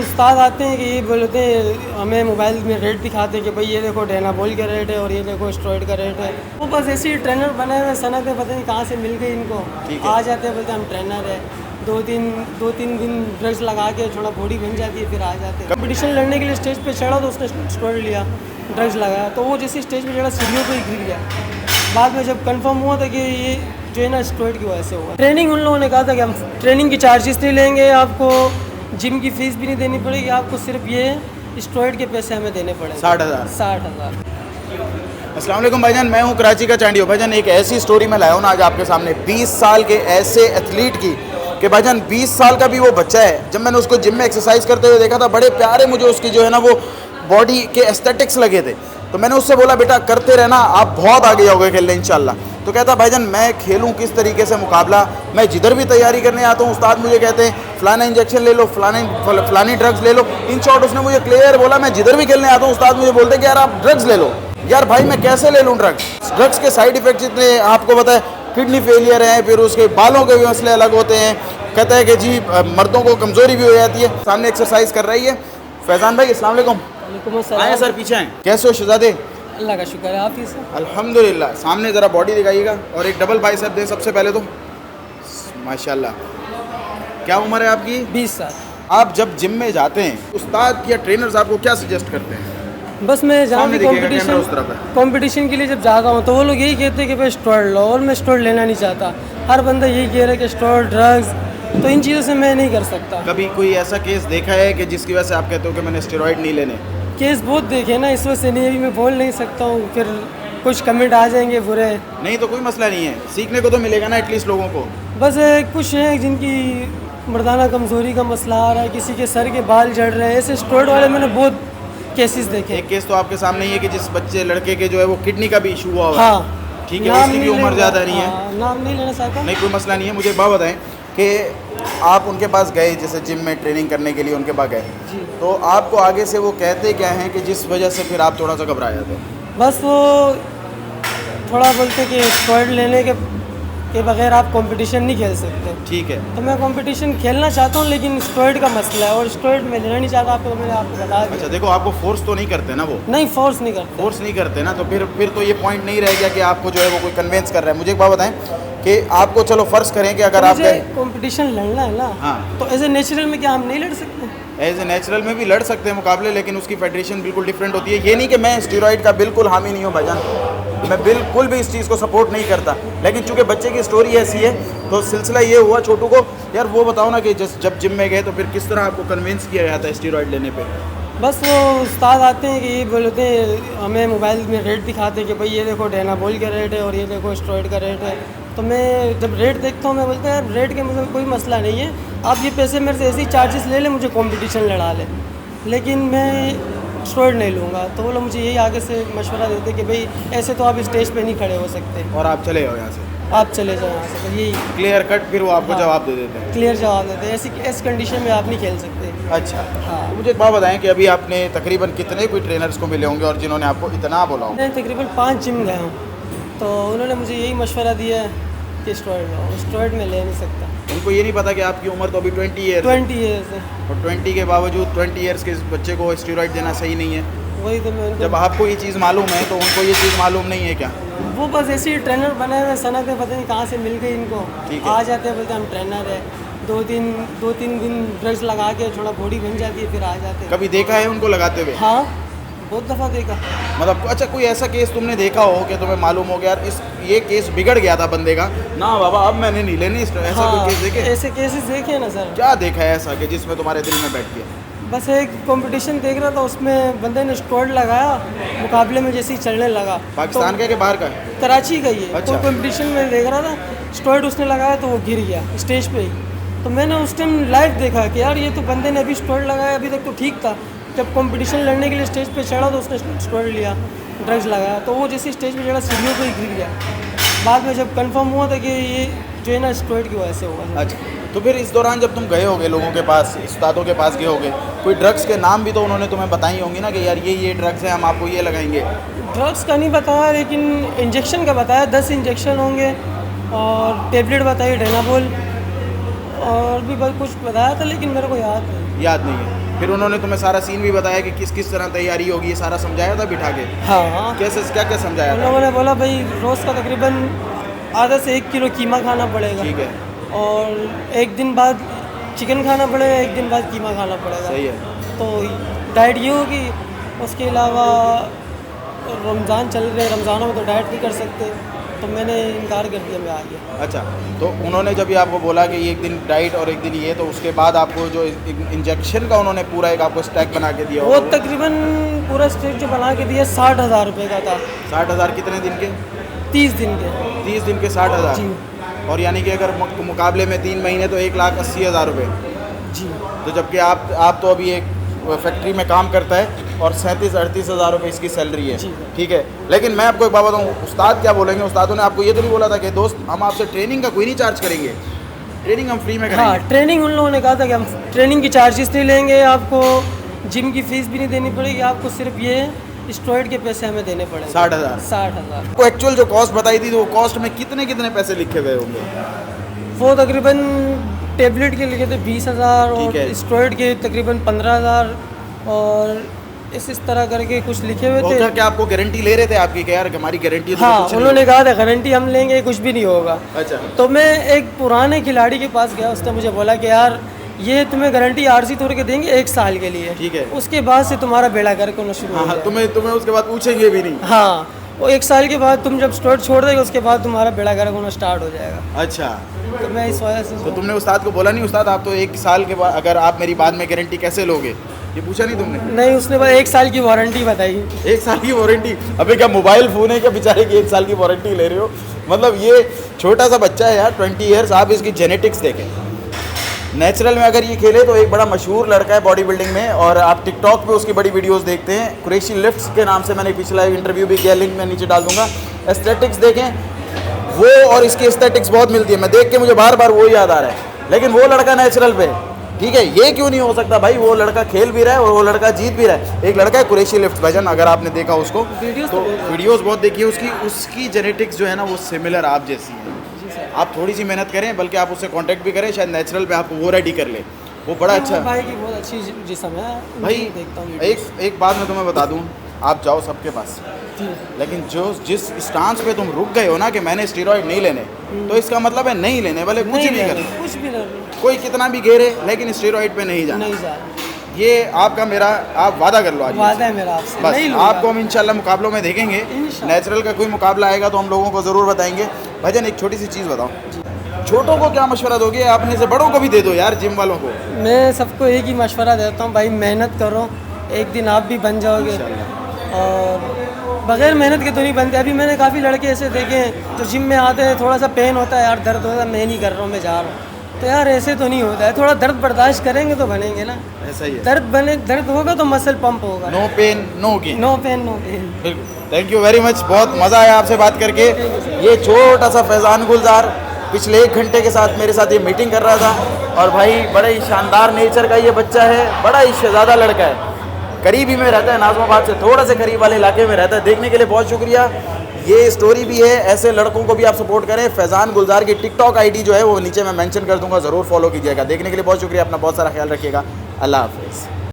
उस्ताद आते हैं कि ये बोलते हैं, हमें मोबाइल में रेट दिखाते हैं कि भाई ये देखो डेनाबोल का रेट है और ये देखो स्टेरॉइड का रेट है। वो बस ऐसे ही ट्रेनर बने हुए सनत है, पता नहीं कहाँ से मिल गई इनको। आ जाते हैं, बोलते हैं हम ट्रेनर है, दो तीन दिन ड्रग्स लगा के थोड़ा बॉडी बन जाती है, फिर आ जाते हैं। कंपटीशन लड़ने के लिए स्टेज पे चढ़ा तो उसने स्टेरॉइड लिया, ड्रग्स लगाया, तो वो जैसे स्टेज पे चढ़ा सीढ़ियों पर ही गिर गया। बाद में जब कंफर्म हुआ था कि ये जो है ना स्टेरॉइड की वजह से हुआ। ट्रेनिंग उन लोगों ने कहा था कि हम ट्रेनिंग की चार्जेस नहीं लेंगे, आपको जिम की फीस भी नहीं देनी पड़ेगी, आपको सिर्फ ये स्टेरॉइड के पैसे हमें देने पड़ेंगे 60,000। अस्सलाम वालेकुम भाईजान, मैं हूँ कराची का चांडियो। भाईजान एक ऐसी स्टोरी मैं लाया हूँ ना आज आपके सामने, 20 साल के ऐसे एथलीट की कि भाईजान 20 साल का भी वो बच्चा है। जब मैंने उसको जिम में एक्सरसाइज करते हुए देखा था, बड़े प्यारे मुझे उसकी जो है ना वो बॉडी के एस्थेटिक्स लगे थे। तो मैंने उससे बोला बेटा करते रहना, आप बहुत आगे जाओगे खेलने इंशाल्लाह। तो कहता भाईजान मैं खेलूँ किस तरीके से मुकाबला, मैं जिधर भी तैयारी करने आता हूँ उस्ताद मुझे कहते हैं फलाना इंजेक्शन ले लो, फलानी ड्रग्स ले लो। इन शॉर्ट उसने मुझे क्लियर बोला, मैं जिधर भी खेलने आता हूँ उस्ताद मुझे बोलते हैं कि यार आप ड्रग्स ले लो। यार भाई मैं कैसे ले लूँ ड्रग्स के साइड इफेक्ट्स इतने आपको पता है, किडनी फेलियर है, फिर उसके बालों के भी मसले अलग होते हैं। कहता है कि जी मर्दों को कमज़ोरी भी हो जाती है। सामने एक्सरसाइज कर रही है फैज़ान भाई। अस्सलाम वालेकुम। आए सर पीछे आए। कैसे हो शहजादे? अल्लाह का शुक्र है, आप ही से अल्हम्दुलिल्लाह। सामने ज़रा बॉडी दिखाइएगा और एक डबल बाइसेप दे सबसे पहले तो। माशाल्लाह। क्या उम्र है आपकी? 20 साल। आप जब जिम में जाते हैं उस्ताद या ट्रेनर्स आपको क्या सजेस्ट करते हैं? बस मैं जहाँ भी उस तरफ है। कंपटीशन के लिए जब जाता हूँ तो वो लोग यही कहते हैं कि भाई स्टेरॉइड लो, और मैं स्टेरॉइड लेना नहीं चाहता। हर बंदा यही कह रहा है कि स्टेरॉइड ड्रग्स, तो इन चीज़ों से मैं नहीं कर सकता। कभी कोई ऐसा केस देखा है कि जिसकी वजह से आप कहते हो कि मैंने स्टेरॉइड नहीं लेने? केस बहुत देखे ना, इस वजह से नहीं, अभी मैं बोल नहीं सकता हूँ, फिर कुछ कमेंट आ जाएंगे बुरे। नहीं तो कोई मसला नहीं है, सीखने को तो मिलेगा ना एटलीस्ट लोगों को। बस कुछ हैं जिनकी मर्दाना कमज़ोरी का मसला आ रहा है, किसी के सर के बाल झड़ रहे हैं, ऐसे स्टेरॉइड वाले मैंने बहुत केसेस देखे। एक केस तो आपके सामने ही है कि जिस बच्चे लड़के के जो है वो किडनी का भी इशू हुआ है। हाँ ठीक है, उसकी भी उम्र ज़्यादा नहीं है। नाम नहीं लेना चाहता। नहीं कोई मसला नहीं है। मुझे बात बताएं कि आप उनके पास गए, जैसे जिम में ट्रेनिंग करने के लिए उनके पास गए, तो आपको आगे से वो कहते क्या हैं कि जिस वजह से फिर आप थोड़ा सा घबरा जाते हैं? बस वो थोड़ा बोलते कि स्टेरॉइड लेने के बगैर आप कंपटीशन नहीं खेल सकते। ठीक है, तो मैं कंपटीशन खेलना चाहता हूँ, लेकिन स्टेरॉइड का मसला है और स्टेरॉइड मैं लेना नहीं चाहता। आपको मैंने आपको बता दिया। अच्छा देखो, आपको फोर्स तो नहीं करते ना? वो नहीं, फोर्स नहीं करते। फोर्स नहीं करते ना, तो फिर तो ये पॉइंट नहीं रह गया कि आपको जो है वो कोई कन्वेंस कर रहा है। मुझे एक बात बताएं कि आपको चलो फ़र्ज़ करें कि अगर आप कंपटीशन लड़ना है ना, हाँ, तो एज ए नेचुरल में क्या हम नहीं लड़ सकते? एज ए नेचुरल में भी लड़ सकते हैं मुकाबले, लेकिन उसकी फेडरेशन बिल्कुल डिफरेंट होती है। ये नहीं कि मैं स्टेरॉइड का बिल्कुल हामी नहीं हूँ भाईजान, मैं बिल्कुल भी इस चीज़ को सपोर्ट नहीं करता, लेकिन चूंकि बच्चे की स्टोरी ऐसी है तो सिलसिला ये हुआ छोटू को। यार वो बताओ ना कि जब जिम में गए तो फिर किस तरह आपको कन्विंस किया गया था स्टेरॉइड लेने पे? बस वो उस्ताद आते हैं कि ये बोलते हैं, हमें मोबाइल में रेट दिखाते हैं कि भाई ये देखो डेनाबोल का रेट है और ये देखो स्टेरॉइड का रेट है। तो मैं जब रेट देखता हूँ मैं बोलता है यार रेट के मुझे कोई मसला नहीं है, आप ये पैसे मेरे से ऐसे ही चार्जेस ले लें, मुझे कंपटीशन लड़ा ले, लेकिन मैं स्टेरॉइड नहीं लूँगा। तो वो लोग मुझे यही आगे से मशवरा देते कि भाई ऐसे तो आप स्टेज पे नहीं खड़े हो सकते और आप चले जाओ यहाँ से, आप चले जाओ यहाँ से। तो यही क्लियर कट फिर वो आपको जवाब दे देते हैं, क्लियर जवाब देते हैं, ऐसी कंडीशन में आप नहीं खेल सकते। अच्छा हाँ। मुझे एक बात बताएं कि अभी आपने तकरीबन कितने कोई ट्रेनर्स को मिले होंगे और जिन्होंने आपको इतना बोला हो? मैं तकरीबन 5 जिम गया हूँ, तो उन्होंने मुझे यही मशवरा दिया है कि स्टेरॉइड लो, स्टेरॉइड में ले नहीं सकता। उनको ये नहीं पता कि आपकी उम्र तो अभी 20 ईयर्स है, और 20 के बावजूद 20 ईयर्स के बच्चे को स्टेरॉइड देना सही नहीं है। वही तो मैं जब आपको ये चीज़ मालूम है तो उनको ये चीज़ मालूम नहीं है क्या? वो बस ऐसे ही ट्रेनर बने हुए सनत है, पता नहीं कहाँ से मिल गई इनको। आ जाते हैं, बोलते हैं हम ट्रेनर है, दो तीन दिन ड्रग्स लगा के थोड़ा बॉडी बन जाती है, फिर आ जाते हैं। कभी देखा है उनको लगाते हुए? हाँ, बहुत दफ़ा देखा। मतलब अच्छा कोई ऐसा केस तुमने देखा हो कि तुम्हें मालूम हो गया यार ये केस बिगड़ गया था बंदे का, ना बाबा अब मैंने नहीं लेनी, ऐसा हाँ, कोई केस देखे? ऐसे केसेस देखे ना सर। क्या देखा है ऐसा कि जिसमें तुम्हारे दिल में बैठ गया? बस एक कंपटीशन देख रहा था, उसमें बंदे ने स्टेरॉइड लगाया, मुकाबले में जैसे ही चलने लगा। पाकिस्तान का कि बाहर का? कराची का ही है। अच्छा। कोई कंपटीशन में देख रहा था, स्टेरॉइड उसने लगाया तो वो गिर गया स्टेज पे ही। तो मैंने उस टाइम लाइव देखा कि यार ये तो बंदे ने अभी स्टेरॉइड लगाया, अभी तक तो ठीक था। जब कंपटीशन लड़ने के लिए स्टेज पे चढ़ा तो उसने स्टेरॉइड लिया, ड्रग्स लगाया, तो वो जैसे स्टेज पे चढ़ा सीढ़ियों पर ही गिर गया। बाद में जब कंफर्म हुआ था कि ये जो है ना स्टेरॉइड की वजह से हुआ। अच्छा तो फिर इस दौरान जब तुम गए होगे लोगों के पास, उस्तादों के पास गए होगे, कोई ड्रग्स के नाम भी तो उन्होंने तुम्हें बताई होंगी ना कि यार ये ड्रग्स हैं, हम आपको ये लगाएंगे? ड्रग्स का नहीं बताया, लेकिन इंजेक्शन का बताया। 10 इंजेक्शन होंगे और टेबलेट बताई डेनाबोल, और भी बहुत कुछ बताया था, लेकिन मेरे को याद नहीं है। फिर उन्होंने तुम्हें सारा सीन भी बताया कि किस किस तरह तैयारी होगी, ये सारा समझाया था बिठा के? हाँ, कैसे क्या क्या समझाया उन था? लोगों ने बोला भाई रोज़ का तकरीबन आधा से 1 किलो कीमा खाना पड़ेगा, ठीक है, और एक दिन बाद चिकन खाना पड़ेगा, एक दिन बाद कीमा खाना पड़ेगा। सही है। तो डाइट ये होगी। उसके अलावा रमज़ान चल रहे, रमज़ानों में तो डाइट नहीं कर सकते, तो मैंने इनकार कर दिया, मैं आ गया। अच्छा, तो उन्होंने जब ये आपको बोला कि एक दिन डाइट और एक दिन ये, तो उसके बाद आपको जो इंजेक्शन का उन्होंने पूरा एक आपको स्टैक बना के दिया वो होगा, तकरीबन पूरा स्टेट जो बना के दिया 60,000 रुपये का था। 60,000 कितने दिन के? 30 दिन के। 30 दिन के 60,000। जी और यानी कि अगर मुकाबले में 3 महीने तो 1,80,000 रुपये। जी। तो जबकि आप तो अभी एक फैक्ट्री में काम करता है और 37-38 हज़ार रुपये इसकी सैलरी है, जी। ठीक है। लेकिन मैं आपको एक बात बताऊँ, उस्ताद क्या बोलेंगे, उस्तादों ने आपको ये तो नहीं बोला था कि दोस्त हम आपसे ट्रेनिंग का कोई नहीं चार्ज करेंगे, ट्रेनिंग हम फ्री में करेंगे? हाँ, ट्रेनिंग उन लोगों ने कहा था कि हम ट्रेनिंग की चार्जेस नहीं लेंगे, आपको जिम की फीस भी नहीं देनी पड़ेगी, आपको सिर्फ ये स्टेरॉइड के पैसे हमें देने पड़ेंगे। 60,000। 60,000। आपको एक्चुअल जो कॉस्ट बताई थी, तो वो कॉस्ट में कितने कितने पैसे लिखे हुए होंगे? वो तकरीबन टेबलेट के लिखे थे 20,000 ठीक है। और स्टेरॉइड के तकरीबन 15,000 और इस तरह करके कुछ लिखे हुए वो थे। क्या आपको गारंटी ले रहे थे आपकी कि यार हमारी गारंटी है तो हाँ, कुछ नहीं उन्होंने कहा था गारंटी हम लेंगे, कुछ भी नहीं होगा। होगा? अच्छा, तो मैं एक पुराने खिलाड़ी के पास गया, उसने मुझे बोला कि यार ये तुम्हें गारंटी आरसी तोड़ के देंगे 1 साल के लिए, ठीक है। उसके बाद से तुम्हारा बेड़ा गर्क होना शुरू हो हाँ, जाएगा। तुम्हें उसके बाद पूछेंगे भी नहीं? हाँ, वो 1 साल के बाद तुम जब स्टेरॉइड छोड़ देगे, उसके बाद तुम्हारा बेड़ा गर्क होना स्टार्ट हो जाएगा। अच्छा, तो मैं इस वजह से तो तुमने उस्ताद को बोला नहीं, उस्ताद आप तो 1 साल के बाद अगर आप मेरी बाद में गारंटी कैसे लोगे, ये पूछा नहीं तुमने? नहीं, उसने बस 1 साल की वारंटी बताई। 1 साल की वारंटी? अबे क्या मोबाइल फ़ोन है क्या बेचारे की 1 साल की वारंटी ले रहे हो? मतलब ये छोटा सा बच्चा है यार, 20 ईयर्स। आप इसकी जेनेटिक्स देखें, नेचुरल में अगर ये खेले तो एक बड़ा मशहूर लड़का है बॉडी बिल्डिंग में, और आप टिकटॉक पे उसकी बड़ी वीडियोस देखते हैं, कुरैशी लिफ्ट्स के नाम से मैंने पिछला इंटरव्यू भी किया, लिंक मैं नीचे डाल दूंगा। एस्थेटिक्स देखें, वो और इसकी एस्थेटिक्स बहुत मिलती है, मैं देख के मुझे बार बार वो याद आ रहा है। लेकिन वो लड़का नेचुरल पे, ठीक है, ये क्यों नहीं हो सकता भाई? वो लड़का खेल भी रहा है और वो लड़का जीत भी रहा है। एक लड़का है कुरैशी लिफ्ट भाईजान, अगर आपने देखा उसको, तो वीडियोस बहुत देखी है उसकी जेनेटिक्स जो है ना वो सिमिलर आप जैसी है। आप थोड़ी सी मेहनत करें, बल्कि आप उससे कांटेक्ट भी करें, शायद नेचुरल पे आपको वो रेडी कर ले, वो बड़ा अच्छा भाई की बहुत अच्छी जिस्म है भाई। देखता हूँ। एक बात मैं तुम्हें बता दूं, आप जाओ सबके पास, जी। लेकिन जिस स्टांस पे तुम रुक गए हो ना कि मैंने स्टेरॉइड नहीं लेने, तो इसका मतलब है नहीं लेने, भले कुछ भी कर, कुछ भी नहीं, कोई कितना भी घेरे, लेकिन स्टेरॉइड पे नहीं जाना। नहीं जा। ये आपका मेरा आप वादा कर लो आज। वादा है मेरा आपसे, बस नहीं लूँगा। आपको हम इंशाल्लाह मुकाबलों में देखेंगे, इंशाल्लाह। नेचुरल का कोई मुकाबला आएगा तो हम लोगों को ज़रूर बताएंगे। भाईजान एक छोटी सी चीज़ बताओ, छोटों को क्या मशवरा दोगे? आपने से बड़ों को भी दे दो यार, जिम वालों को। मैं सबको एक ही मशवरा देता हूँ भाई, मेहनत करो, एक दिन आप भी बन जाओगे। और बगैर मेहनत के तो नहीं बनते। अभी मैंने काफ़ी लड़के ऐसे देखे हैं जो जिम में आते हैं, थोड़ा सा पेन होता है यार, दर्द होता है, मैं नहीं कर रहा हूँ, मैं जा रहा हूँ, तो यार ऐसे तो नहीं होता है। थोड़ा दर्द बर्दाश्त करेंगे तो बनेंगे ना। ऐसा ही है, दर्द होगा तो मसल पंप होगा। No pain no gain. No pain no pain. बिल्कुल, थैंक यू वेरी मच, बहुत मज़ा आया आपसे बात करके। ये छोटा सा फैज़ान गुलजार पिछले 1 घंटे के साथ मेरे साथ ये मीटिंग कर रहा था, और भाई बड़े ही शानदार नेचर का ये बच्चा है, बड़ा ही शहज़ादा लड़का है, करीबी में रहता है, नाज़िमाबाद से थोड़ा से करीब वाले इलाके में रहता है। देखने के लिए बहुत शुक्रिया। ये स्टोरी भी है, ऐसे लड़कों को भी आप सपोर्ट करें। फैज़ान गुलजार की टिकटॉक आईडी जो है वो नीचे मैं मेंशन कर दूंगा, ज़रूर फॉलो कीजिएगा। देखने के लिए बहुत शुक्रिया, अपना बहुत सारा ख्याल रखिएगा। अल्लाह हाफ़िज़।